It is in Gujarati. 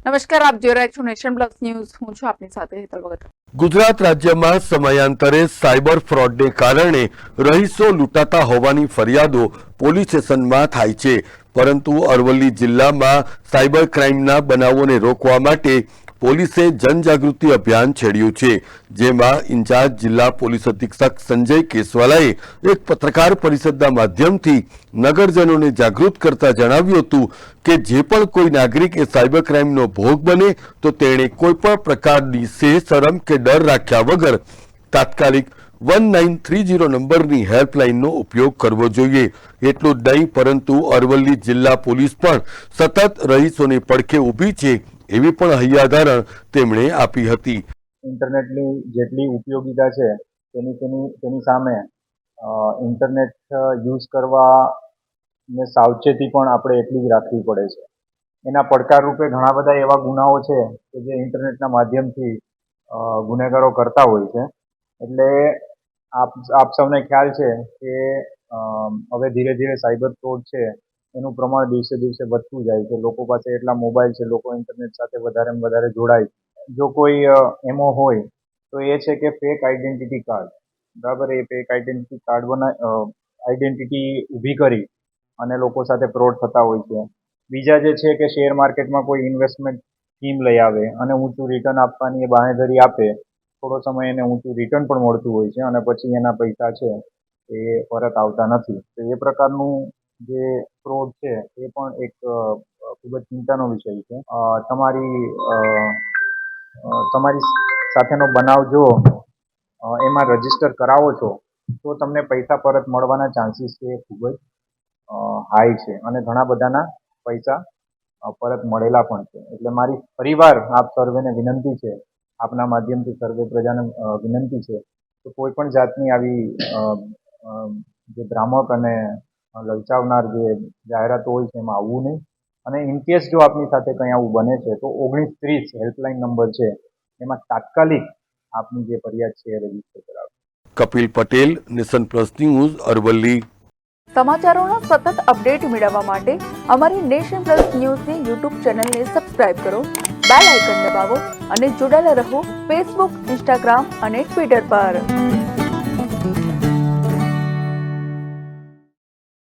નમસ્કાર, આપ જોઈ રહ્યા છો નેશન પ્લસ ન્યૂઝ. હું છું આપની સાથે હેતલ ભગત. ગુજરાત રાજ્યમાં સમયાંતરે સાયબર ફ્રોડને કારણે રહીશો લૂંટાતા હોવાની ફરિયાદો પોલીસ સ્ટેશનમાં થાય છે, પરંતુ અરવલ્લી જિલ્લામાં સાયબર ક્રાઇમના બનાવોને રોકવા માટે પોલીસે જનજાગૃતિ અભિયાન છેડ્યું છે, જેમાં ઇન્ચાર્જ જિલ્લા પોલીસ અધિક્ષક સંજય કેસવાલાએ એક પત્રકાર પરિષદના માધ્યમથી નગરજનોને જાગૃત કરતા જણાવ્યું હતું કે જે પણ કોઈ નાગરિક એ સાયબર ક્રાઇમનો ભોગ બને તો તેણે કોઈ પણ પ્રકારની શરમ કે ડર રાખ્યા વગર તાત્કાલિક 1930 નંબરની હેલ્પલાઇનનો ઉપયોગ કરવો જોઈએ. એટલું જ નહીં, પરંતુ અરવલ્લી જિલ્લા પોલીસ પણ સતત રહીશોને પડખે ઊભી છે એવી પણ હૈયાધારણ તેમણે આપી હતી. ઇન્ટરનેટની જેટલી ઉપયોગિતા છે તેની સામે ઇન્ટરનેટ યુઝ કરવા ને સાવચેતી પણ આપણે એટલી જ રાખવી પડે છે. એના પડકાર રૂપે ઘણા બધા એવા ગુનાઓ છે કે જે ઇન્ટરનેટના માધ્યમથી ગુનેગારો કરતા હોય છે. એટલે આપ સૌને ખ્યાલ છે કે હવે ધીરે ધીરે સાયબર ફ્રોડ છે એનું પ્રમાણ દિવસે દિવસે વધતું જાય છે. લોકો પાસે એટલા મોબાઈલ છે, લોકો ઇન્ટરનેટ સાથે વધારે જોડાય. જો કોઈ એમો હોય તો એ છે કે ફેક આઈડેન્ટિટી કાર્ડ, બરાબર, એ ફેક આઈડેન્ટિટી કાર્ડ આઈડેન્ટિટી ઊભી કરી અને લોકો સાથે ફ્રોડ થતા હોય છે. બીજા જે છે કે શેર માર્કેટમાં કોઈ ઇન્વેસ્ટમેન્ટ સ્કીમ લઈ આવે અને ઊંચું રિટર્ન આપવાની એ બાંહેધરી આપે. થોડો સમય એને ઊંચું રિટર્ન પણ મળતું હોય છે અને પછી એના પૈસા છે એ પરત આવતા નથી. તો એ પ્રકારનું જે ફ્રોડ છે એ પણ એક ખૂબ જ ચિંતાનો વિષય છે. તમારી સાથેનો બનાવ જો એમાં રજીસ્ટર કરાવો છો તો તમને પૈસા પરત મળવાના ચાન્સીસ છે ખૂબ જ હાઈ છે અને ઘણા બધાના પૈસા પરત મળેલા પણ છે. એટલે મારી ફરીવાર આપ સર્વેને વિનંતી છે, આપના માધ્યમથી સર્વે પ્રજાને વિનંતી છે કે કોઈ પણ જાતની આવી જે ભ્રામક અને લલચાવનાર જે જાહેરાતો હોય છે એમાં આવવું નહીં. અને ઇનકેસ જો આપની સાથે કંઈ આવું બને છે તો 1930 હેલ્પલાઇન નંબર છે, એમાં તાત્કાલિક આપની જે ફરિયાદ છે એ રજીસ્ટર કરાવો. Kapil Patel, nation plus news, Aravalli. સમાચારોના સતત અપડેટ મેળવવા માટે અમારી નેશન પ્લસ ન્યૂઝની યુટ્યુબ ચેનલને સબસ્ક્રાઇબ કરો, બેલ આઇકન દબાવો અને જોડાયેલા રહો ફેસબુક, ઇન્સ્ટાગ્રામ અને ટ્વિટર પર.